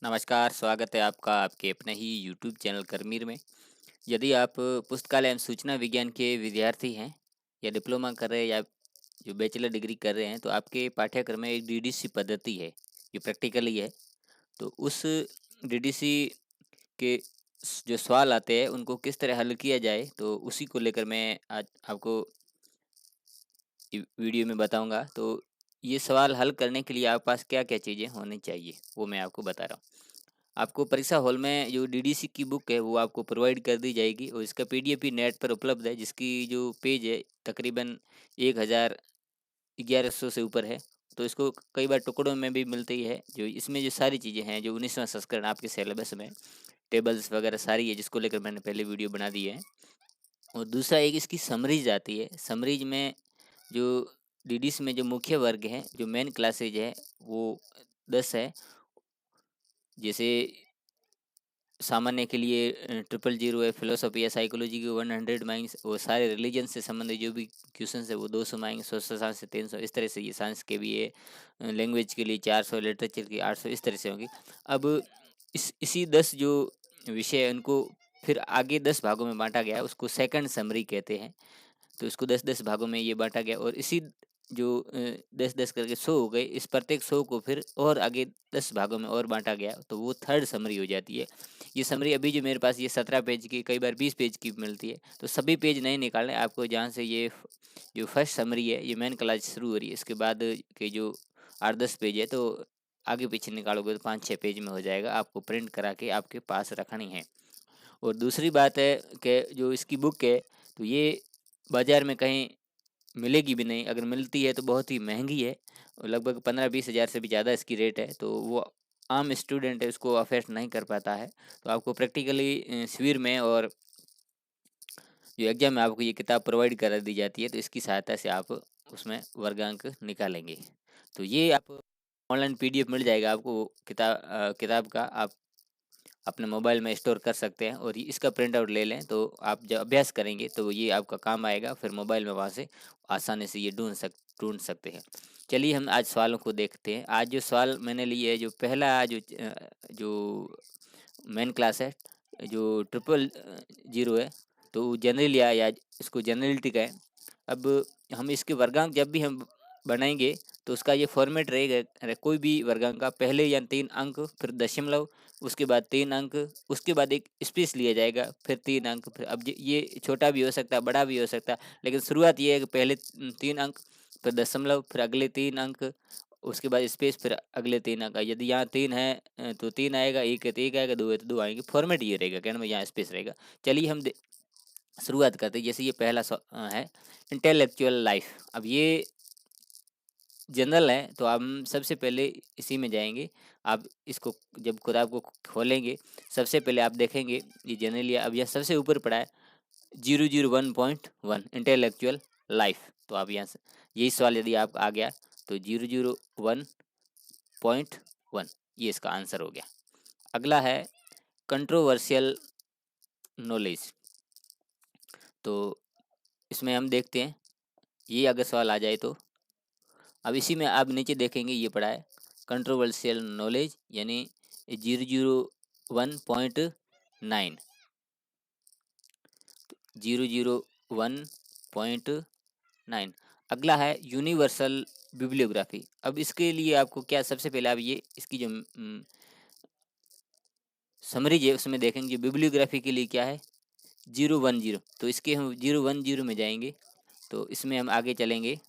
नमस्कार, स्वागत है आपका आपके अपने ही यूट्यूब चैनल करमीर में। यदि आप पुस्तकालय एवं सूचना विज्ञान के विद्यार्थी हैं या डिप्लोमा कर रहे हैं या जो बैचलर डिग्री कर रहे हैं, तो आपके पाठ्यक्रम में एक डीडीसी पद्धति है, जो प्रैक्टिकली है। तो उस डीडीसी के जो सवाल आते हैं, उनको किस तरह हल किया जाए, तो उसी को लेकर मैं आज आपको वीडियो में बताऊंगा। तो ये सवाल हल करने के लिए आपके पास क्या क्या चीज़ें होनी चाहिए, वो मैं आपको बता रहा हूँ। आपको परीक्षा हॉल में जो डीडीसी की बुक है वो आपको प्रोवाइड कर दी जाएगी और इसका पीडीएफ भी नेट पर उपलब्ध है, जिसकी जो पेज है तकरीबन 1100 से ऊपर है। तो इसको कई बार टुकड़ों में भी मिलती है। जो इसमें जो सारी चीज़ें हैं, जो 19वां संस्करण आपके सिलेबस में टेबल्स वगैरह सारी है, जिसको लेकर मैंने पहले वीडियो बना दी है। और दूसरा एक इसकी समरीज आती है। समरीज में जो डीडीसी में जो मुख्य वर्ग हैं, जो मेन क्लासेज है, वो 10 है। जैसे सामान्य के लिए 000 है, फिलोसफी या साइकोलॉजी की 100 मार्क्स, वो सारे रिलीजन से संबंधित जो भी क्वेश्चन है वो 200 मार्क्स, सोशल साइंस से 300, इस तरह से ये साइंस के भी है। लैंग्वेज के लिए 400, लिटरेचर की 800, इस तरह से होंगी। अब इसी 10 जो विषय है उनको फिर आगे 10 भागों में बांटा गया है, उसको सेकंड समरी कहते हैं। तो इसको 10-10 भागों में ये बांटा गया और इसी जो 10-10 करके 100 हो गए, इस प्रत्येक 100 को फिर और आगे 10 भागों में और बांटा गया, तो वो थर्ड समरी हो जाती है। ये समरी अभी जो मेरे पास ये 17 पेज की, कई बार 20 पेज की मिलती है। तो सभी पेज नहीं निकालने आपको, जहाँ से ये जो फर्स्ट समरी है, ये मेन क्लास शुरू हो रही है, इसके बाद के जो 8-10 पेज है, तो आगे पीछे निकालोगे तो 5-6 पेज में हो जाएगा। आपको प्रिंट करा के आपके पास रखनी है। और दूसरी बात है कि जो इसकी बुक है, तो ये बाज़ार में कहीं मिलेगी भी नहीं। अगर मिलती है तो बहुत ही महंगी है, और लगभग 15-20 हज़ार से भी ज़्यादा इसकी रेट है। तो वो आम स्टूडेंट है, उसको अफोर्ड नहीं कर पाता है। तो आपको प्रैक्टिकली शिविर में और जो एग्जाम में आपको ये किताब प्रोवाइड करा दी जाती है, तो इसकी सहायता से आप उसमें वर्गांक निकालेंगे। तो ये आप ऑनलाइन पीडीएफ मिल जाएगा आपको, किताब का आप अपने मोबाइल में स्टोर कर सकते हैं और इसका प्रिंट आउट ले लें। तो आप जब अभ्यास करेंगे तो ये आपका काम आएगा। फिर मोबाइल में वहाँ से आसानी से ये ढूंढ सकते हैं। चलिए हम आज सवालों को देखते हैं। आज जो सवाल मैंने लिए है, जो पहला जो मेन क्लास है, जो 000 है, तो जनरल या इसको जनरलिटी का है। अब हम इसके वर्गांक जब भी हम बनाएंगे, तो उसका ये फॉर्मेट रहेगा। कोई भी वर्गांक का पहले या 3 अंक, फिर दशमलव, उसके बाद 3 अंक, उसके बाद एक स्पेस लिया जाएगा, फिर 3 अंक। फिर अब ये छोटा भी हो सकता है, बड़ा भी हो सकता है, लेकिन शुरुआत ये है कि पहले 3 अंक, फिर दशमलव, फिर अगले 3 अंक, उसके बाद स्पेस, फिर अगले 3 अंक। यदि यहाँ 3 है तो 3 आएगा, 1 है तो 1 आएगा, 2 है तो 2 आएंगे। फॉर्मेट ये रहेगा, कहने में यहाँ स्पेस रहेगा। चलिए हम शुरुआत करते हैं। जैसे ये पहला है इंटेलेक्चुअल लाइफ। अब ये जनरल है, तो हम सबसे पहले इसी में जाएंगे। आप इसको जब किताब को खोलेंगे, सबसे पहले आप देखेंगे ये जनरल। अब यह सबसे ऊपर पड़ा है 001.1 इंटेलेक्चुअल लाइफ। तो आप यहाँ से यही सवाल यदि आप आ गया, तो 001.1 ये इसका आंसर हो गया। अगला है कंट्रोवर्शियल नॉलेज। तो इसमें हम देखते हैं, ये अगर सवाल आ जाए तो अब इसी में आप नीचे देखेंगे ये पड़ा है कंट्रोवर्शियल नॉलेज, यानी 001.9। 001.9। अगला है यूनिवर्सल बिब्लियोग्राफी। अब इसके लिए आपको क्या, सबसे पहले आप ये इसकी जो समरीज है उसमें देखेंगे बिब्लियोग्राफी के लिए क्या है 010। तो इसके हम 010 में जाएंगे, तो इसमें हम आगे चलेंगे।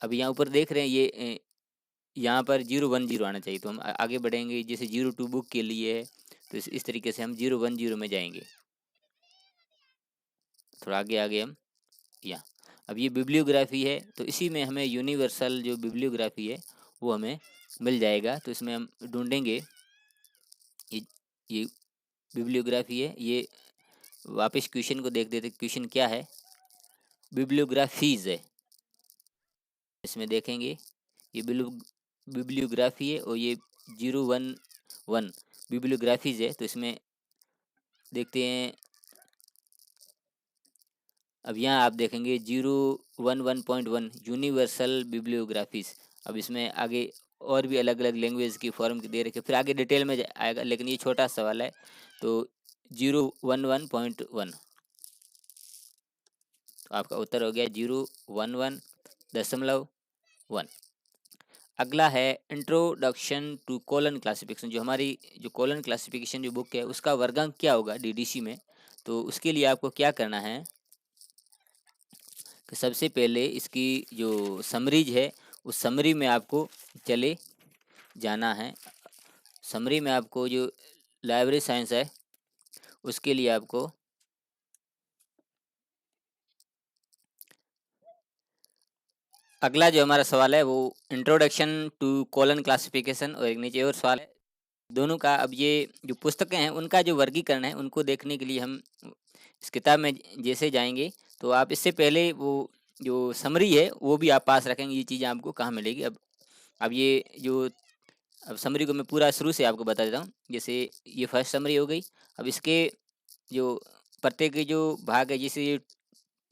अब यहाँ ऊपर देख रहे हैं ये यहाँ पर 010 आना चाहिए, तो हम आगे बढ़ेंगे। जैसे 02 बुक के लिए है, तो इस तरीके से हम 010 में जाएंगे। थोड़ा आगे आगे हम यहाँ, अब ये बिब्लियोग्राफी है, तो इसी में हमें यूनिवर्सल जो बिब्लियोग्राफी है वो हमें मिल जाएगा। तो इसमें हम ढूंढेंगे ये बिब्लियोग्राफी है। ये वापस क्वेश्चन को देख देते, क्वेश्चन क्या है, बिब्लियोग्राफीज है। इसमें देखेंगे ये बिब्लियोग्राफी है और ये 011 बिब्लियोग्राफीज है। तो इसमें देखते हैं, अब यहाँ आप देखेंगे 011.1 यूनिवर्सल बिब्लियोग्राफीज। अब इसमें आगे और भी अलग अलग लैंग्वेज की फॉर्म की दे रखे, फिर आगे डिटेल में आएगा, लेकिन ये छोटा सवाल है। तो 011.1, तो आपका उत्तर हो गया 011.1। अगला है इंट्रोडक्शन टू कॉलन क्लासिफिकेशन। जो हमारी जो कॉलन क्लासिफिकेशन जो बुक है उसका वर्गांक क्या होगा डीडीसी में, तो उसके लिए आपको क्या करना है कि सबसे पहले इसकी जो समरीज है उस समरी में आपको चले जाना है। समरी में आपको जो लाइब्रेरी साइंस है उसके लिए आपको अगला जो हमारा सवाल है वो इंट्रोडक्शन टू कॉलन क्लासिफिकेशन, और एक नीचे और सवाल है दोनों का। अब ये जो पुस्तकें हैं उनका जो वर्गीकरण है उनको देखने के लिए हम इस किताब में जैसे जाएंगे, तो आप इससे पहले वो जो समरी है वो भी आप पास रखेंगे, ये चीज़ें आपको कहाँ मिलेगी। अब ये जो अब समरी को मैं पूरा शुरू से आपको बता देता हूँ। जैसे ये फर्स्ट समरी हो गई। अब इसके जो प्रत्येक के जो भाग है, जैसे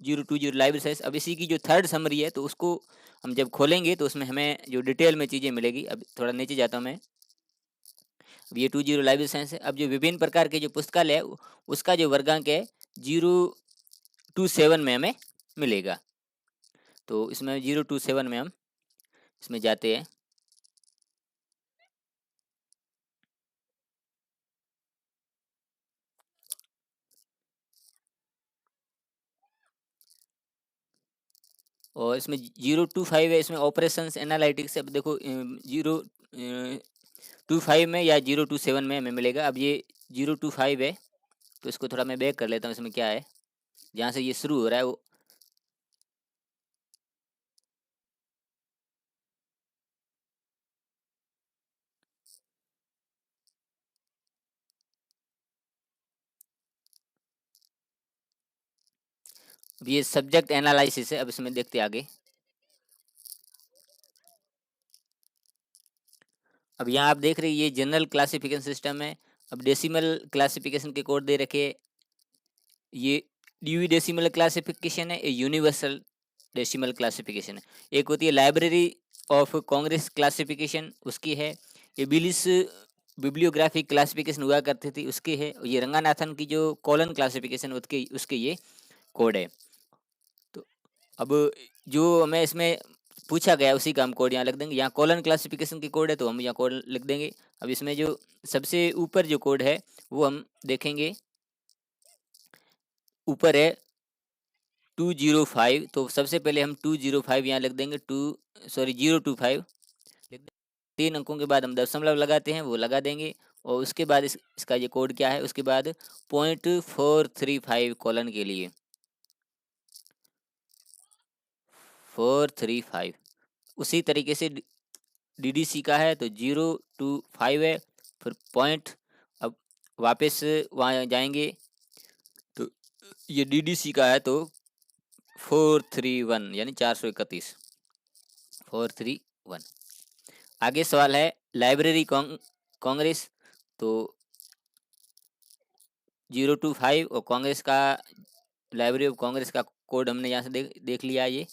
020 लाइब्रेरी साइंस, अब इसी की जो थर्ड समरी है तो उसको हम जब खोलेंगे तो उसमें हमें जो डिटेल में चीज़ें मिलेगी। अब थोड़ा नीचे जाता हूँ मैं। अब ये 20 लाइब्रेरी साइंस है। अब जो विभिन्न प्रकार के जो पुस्तकालय है उसका जो वर्गांक है 027 में हमें मिलेगा। तो इसमें 027 में हम इसमें जाते हैं। और इसमें 025 है, इसमें ऑपरेशंस एनालिटिक्स। अब देखो 025 में या 027 में हमें मिलेगा। अब ये 025 है तो इसको थोड़ा मैं बैक कर लेता हूँ। इसमें क्या है, जहाँ से ये शुरू हो रहा है वो अब ये सब्जेक्ट एनालिसिस है। अब इसमें देखते हैं आगे। अब यहाँ आप देख रहे हैं ये जनरल क्लासिफिकेशन सिस्टम है। अब डेसिमल क्लासिफिकेशन के कोड दे रखे। ये ड्यूई डेसिमल क्लासिफिकेशन है, ये यूनिवर्सल डेसिमल क्लासिफिकेशन है। एक होती है लाइब्रेरी ऑफ कांग्रेस क्लासिफिकेशन, उसकी है। ये बिलिस बिब्लियोग्राफिक क्लासिफिकेशन हुआ करती थी, उसकी है। ये रंगानाथन की जो कॉलन क्लासिफिकेशन उसके उसके ये कोड है। तो अब जो हमें इसमें पूछा गया उसी का हम कोड यहाँ लिख देंगे। यहाँ कॉलन क्लासिफिकेशन की कोड है तो हम यहाँ कोड लिख देंगे। अब इसमें जो सबसे ऊपर जो कोड है वो हम देखेंगे, ऊपर है 205। तो सबसे पहले हम 205 यहाँ लिख देंगे। 025 लिख देंगे। 3 अंकों के बाद हम दशमलव लगाते हैं, वो लगा देंगे। और उसके बाद इसका ये कोड क्या है, उसके बाद 0.435 के लिए 435। उसी तरीके से डीडीसी का है तो 025 है, फिर पॉइंट। अब वापस वहाँ जाएंगे तो ये डीडीसी का है तो 431 यानी 431, 431। आगे सवाल है लाइब्रेरी कांग्रेस। तो 025 और कांग्रेस का लाइब्रेरी ऑफ कांग्रेस का कोड हमने यहाँ से देख लिया, ये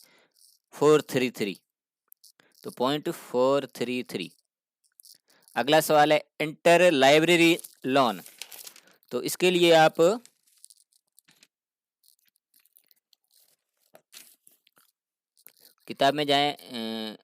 433, तो 0.433। अगला सवाल है इंटर लाइब्रेरी लोन। तो इसके लिए आप किताब में जाएं।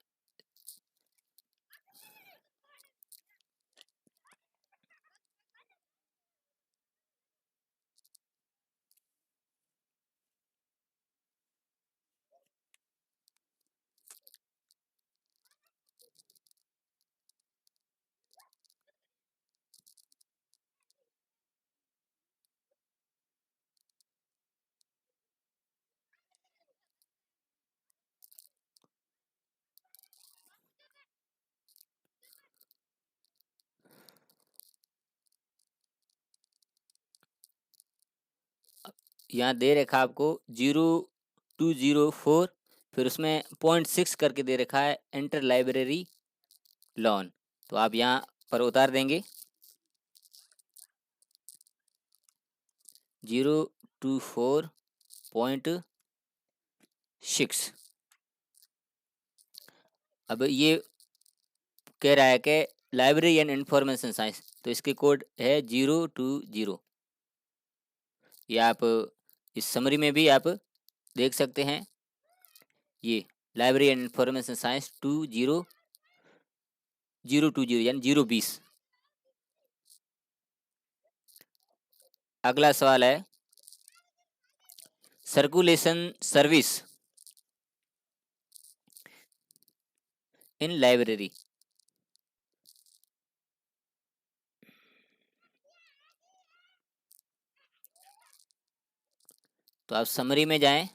यहाँ दे रखा आपको 0204, फिर उसमें 0.6 करके दे रखा है इंटर लाइब्रेरी लोन। तो आप यहाँ पर उतार देंगे 024.6। अब ये कह रहा है कि लाइब्रेरी एंड इंफॉर्मेशन साइंस, तो इसके कोड है 020। ये आप इस समरी में भी आप देख सकते हैं, ये लाइब्रेरी एंड इंफॉर्मेशन साइंस 20020 यानी 020। अगला सवाल है सर्कुलेशन सर्विस इन लाइब्रेरी। तो आप समरी में जाएं,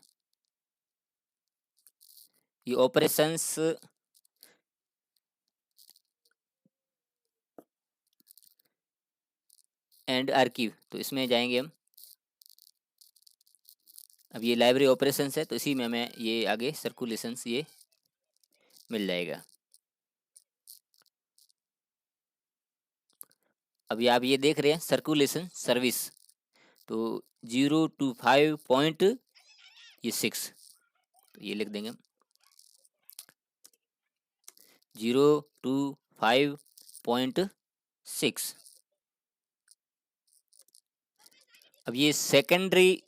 ये ऑपरेशंस एंड आर्कीव, तो इसमें जाएंगे हम। अब ये लाइब्रेरी ऑपरेशंस है, तो इसी में हमें ये आगे सर्कुलेशंस ये मिल जाएगा। अभी आप ये देख रहे हैं सर्कुलेशन सर्विस, तो 025.6, तो ये लिख देंगे हम 025.6। अब ये सेकेंडरी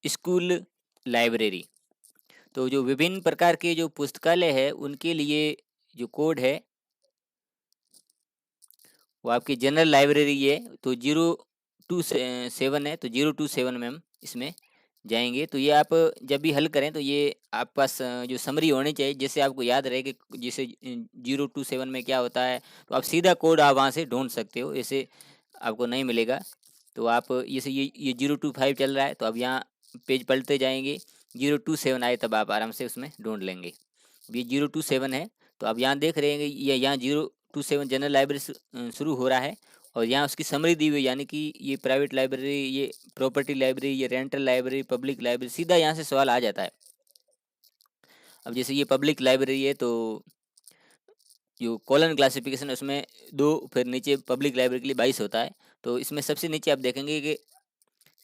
स्कूल लाइब्रेरी, तो जो विभिन्न प्रकार के जो पुस्तकालय है उनके लिए जो कोड है वो आपकी जनरल लाइब्रेरी है, तो 027 है, तो 027 में हम इसमें जाएंगे। तो ये आप जब भी हल करें तो ये आप पास जो समरी होनी चाहिए, जिससे आपको याद रहे कि जैसे 027 में क्या होता है, तो आप सीधा कोड आप वहाँ से ढूंढ सकते हो, ऐसे आपको नहीं मिलेगा। तो आप जैसे ये 025 चल रहा है, तो अब यहाँ पेज पलटते जाएंगे, 027 आए तब आप आराम से उसमें ढूंढ लेंगे। ये 027 है, तो आप यहाँ देख रहे हैं ये यहाँ 027 जनरल लाइब्रेरी शुरू हो रहा है, और यहाँ उसकी समरी दी हुई है, यानी कि ये प्राइवेट लाइब्रेरी, ये प्रॉपर्टी लाइब्रेरी, ये रेंटल लाइब्रेरी, पब्लिक लाइब्रेरी, सीधा यहाँ से सवाल आ जाता है। अब जैसे ये पब्लिक लाइब्रेरी है, तो जो कॉलन क्लासिफिकेशन है उसमें 2, फिर नीचे पब्लिक लाइब्रेरी के लिए 22 होता है। तो इसमें सबसे नीचे आप देखेंगे कि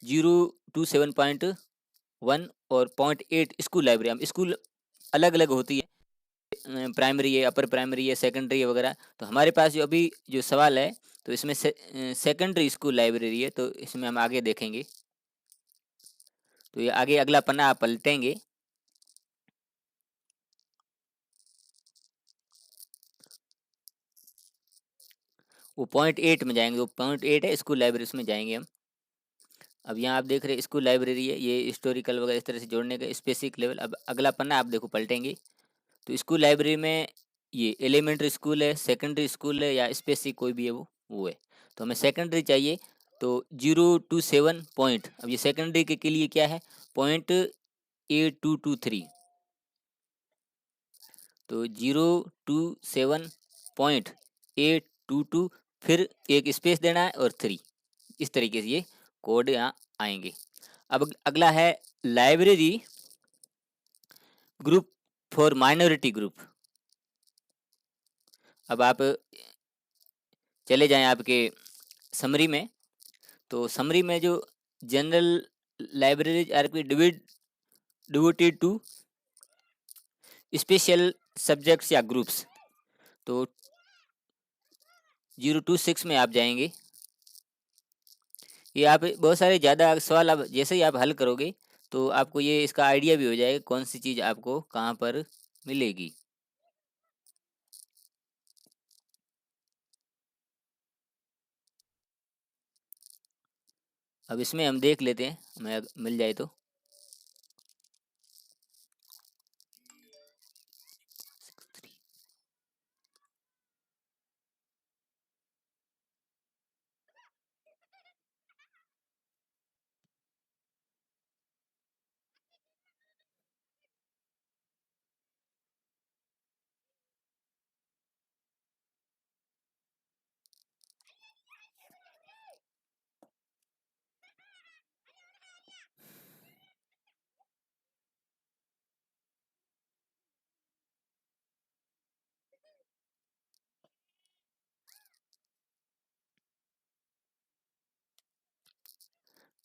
027.1 और 0.8 स्कूल लाइब्रेरी। अब स्कूल अलग अलग होती है, प्राइमरी है, अपर प्राइमरी है, सेकेंडरी है वगैरह। तो हमारे पास जो अभी जो सवाल है, तो इसमें सेकेंडरी स्कूल लाइब्रेरी है, तो इसमें हम आगे देखेंगे। तो ये आगे अगला पन्ना आप पलटेंगे, वो 0.8 में जाएंगे, वो 0.8 है स्कूल लाइब्रेरी, उसमें जाएंगे हम। अब यहाँ आप देख रहे हैं स्कूल लाइब्रेरी है, ये हिस्टोरिकल वगैरह इस तरह से जोड़ने का स्पेसिफिक लेवल। अब अगला पन्ना आप देखो पलटेंगे, तो स्कूल लाइब्रेरी में ये एलिमेंट्री स्कूल है, सेकेंडरी स्कूल है, या स्पेसिफिक कोई भी है वो है। तो हमें सेकेंडरी चाहिए, तो 027 पॉइंट, अब ये सेकेंडरी के लिए क्या है, 0.8223। तो 027.822, फिर एक स्पेस देना है और 3, इस तरीके से ये कोड यहाँ आएंगे। अब अगला है library group for minority group. अब आप चले जाएं आपके समरी में, तो समरी में जो general libraries are be devoted to special subjects या ग्रुप्स, तो 026 में आप जाएंगे। ये आप बहुत सारे ज़्यादा सवाल आप जैसे ही आप हल करोगे, तो आपको ये इसका आइडिया भी हो जाएगा कौन सी चीज़ आपको कहाँ पर मिलेगी। अब इसमें हम देख लेते हैं, हमें मिल जाए तो।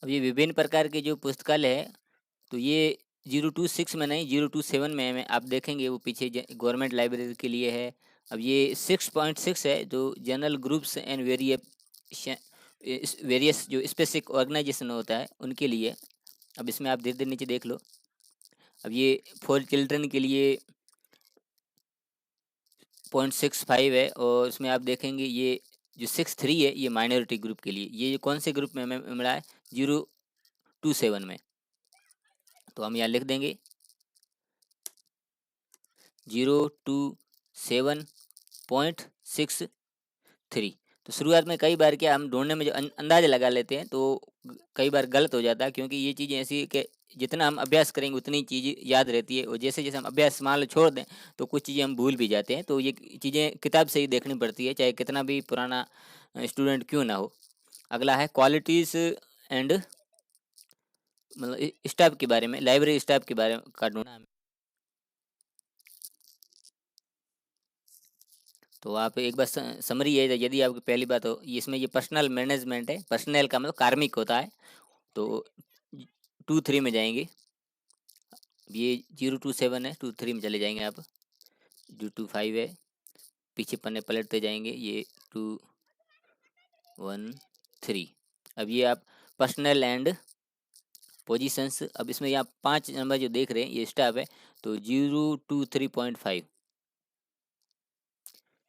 अब ये विभिन्न प्रकार के जो पुस्तकालय है, तो ये 026 में नहीं, 027 में आप देखेंगे वो पीछे गवर्नमेंट लाइब्रेरी के लिए है। अब ये 6.6 है जो जनरल ग्रुप्स एंड वेरियस जो स्पेसिफिक ऑर्गेनाइजेशन होता है उनके लिए। अब इसमें आप धीरे धीरे नीचे देख लो। अब ये फॉर चिल्ड्रन के लिए 0.65 है, और उसमें आप देखेंगे ये जो 6.3 है ये माइनॉरिटी ग्रुप के लिए। ये कौन से ग्रुप में हमें मिला है? 027 में। तो हम यहाँ लिख देंगे 027.63। तो शुरुआत में कई बार क्या हम ढूंढने में जो अंदाजा लगा लेते हैं तो कई बार गलत हो जाता है, क्योंकि ये चीज़ें ऐसी है कि जितना हम अभ्यास करेंगे उतनी चीज़ याद रहती है, और जैसे जैसे हम अभ्यास मान लो छोड़ दें तो कुछ चीज़ें हम भूल भी जाते हैं। तो ये चीज़ें किताब से ही देखनी पड़ती है, चाहे कितना भी पुराना स्टूडेंट क्यों ना हो। अगला है क्वालिटीज़ एंड मतलब स्टाफ के बारे में, लाइब्रेरी स्टाफ के बारे में का ढूंढना। तो आप एक बार समरी है, यदि आपकी पहली बात हो इसमें ये पर्सनल मैनेजमेंट है। पर्सनल का मतलब कार्मिक होता है। तो 2.3 में जाएंगे। ये 0.27 है, 2.3 में चले जाएंगे आप। 0.25 है, पीछे पन्ने पलटते जाएंगे, ये 2.13। अब ये आप पर्सनल एंड पोजीशंस, अब इसमें यहाँ 5 नंबर जो देख रहे हैं ये स्टाफ है। तो 0.23.5,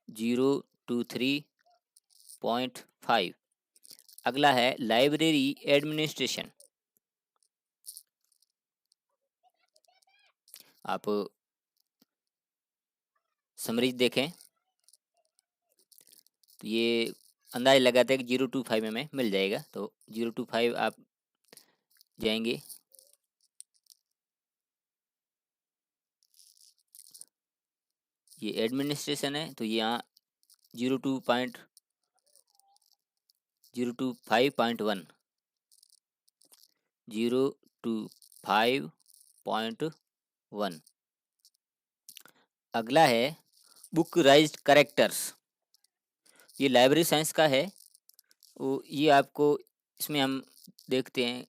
0.23.5। अगला है लाइब्रेरी एडमिनिस्ट्रेशन। आप समरीज देखें तो ये अंदाज लगाते हैं कि 0.25 में हमें मिल जाएगा। तो 0.25 आप जाएंगे। ये एडमिनिस्ट्रेशन है, तो यहाँ 0.5.1, 0.5.1। अगला है बुक राइज्ड करेक्टर्स। ये लाइब्रेरी साइंस का है। वो ये आपको इसमें हम देखते हैं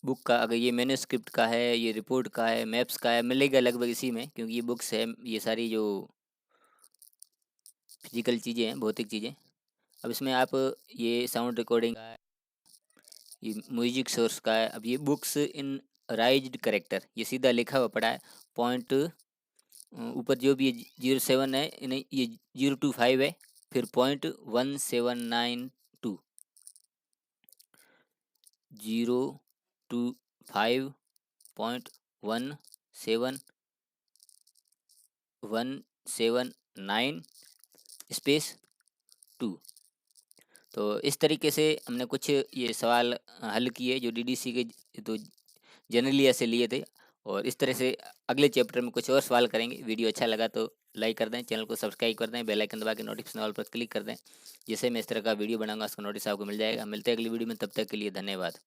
बुक का, अगर ये मैन्युस्क्रिप्ट का है, ये रिपोर्ट का है, मैप्स का है, मिलेगा लगभग इसी में, क्योंकि ये बुक्स है, ये सारी जो फिजिकल चीज़ें हैं, भौतिक चीज़ें। अब इसमें आप ये साउंड रिकॉर्डिंग का है, ये म्यूजिक सोर्स का है। अब ये बुक्स इन राइज्ड करेक्टर, ये सीधा लिखा हुआ पड़ा है। पॉइंट ऊपर जो भी 0.7 है, इन्हें ये 0.25 है, फिर 0.1792, 0.25.17179 स्पेस 2। तो इस तरीके से हमने कुछ ये सवाल हल किए जो डीडीसी के तो जनरली ऐसे लिए थे, और इस तरह से अगले चैप्टर में कुछ और सवाल करेंगे। वीडियो अच्छा लगा तो लाइक कर दें, चैनल को सब्सक्राइब कर दें, बेल आइकन दबा के नोटिफिकेशन ऑल पर क्लिक कर दें, जिससे मैं इस तरह का वीडियो बनाऊंगा उसका नोटिस आपको मिल जाएगा। मिलते हैं अगली वीडियो में, तब तक के लिए धन्यवाद।